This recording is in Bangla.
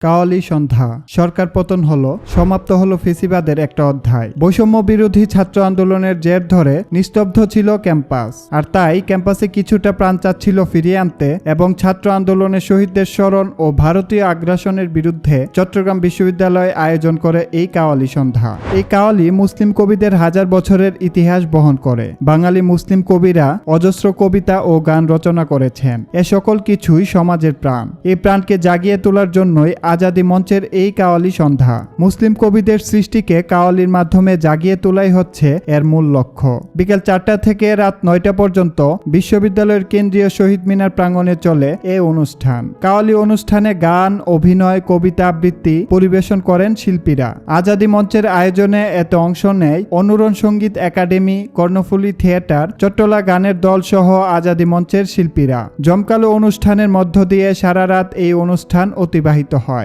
কাওয়ালি সন্ধ্যা। সরকার পতন হলো, সমাপ্ত হলো ফেসিবাদের একটা অধ্যায়। বৈষম্য বিরোধী ছাত্র আন্দোলনের জের ধরে নিস্তব্ধ ছিল ক্যাম্পাস, আর তাই ক্যাম্পাসে কিছুটা প্রাণ চাচ্ছিল ফিরিয়ে আনতে এবং ছাত্র আন্দোলনের শহীদদের স্মরণ ও ভারতীয় আগ্রাসনের বিরুদ্ধে চট্টগ্রাম বিশ্ববিদ্যালয় আয়োজন করে এই কাওয়ালি সন্ধ্যা। এই কাওয়ালি মুসলিম কবিদের হাজার বছরের ইতিহাস বহন করে। বাঙালি মুসলিম কবিরা অজস্র কবিতা ও গান রচনা করেছেন। এ সকল কিছুই সমাজের প্রাণ। এই প্রাণকে জাগিয়ে তোলার জন্যই আজাদী মঞ্চের এই কাওয়ালি সন্ধ্যা। মুসলিম কবিদের সৃষ্টিকে কাওয়ালির মাধ্যমে জাগিয়ে তোলাই হচ্ছে এর মূল লক্ষ্য। বিকেল 4টা থেকে রাত 9টা পর্যন্ত বিশ্ববিদ্যালয়ের কেন্দ্রীয় শহীদ মিনার প্রাঙ্গণে চলে এই অনুষ্ঠান। কাওয়ালি অনুষ্ঠানে গান, অভিনয়, কবিতা আবৃত্তি পরিবেশন করেন শিল্পীরা। আজাদী মঞ্চের আয়োজনে এতে অংশ নেয় অনুরণ সঙ্গীত একাডেমি, কর্ণফুলী থিয়েটার, চট্টলা গানের দল সহ আজাদী মঞ্চের শিল্পীরা। জমকালো অনুষ্ঠানের মধ্য দিয়ে সারা রাত এই অনুষ্ঠান অতিবাহিত হয়।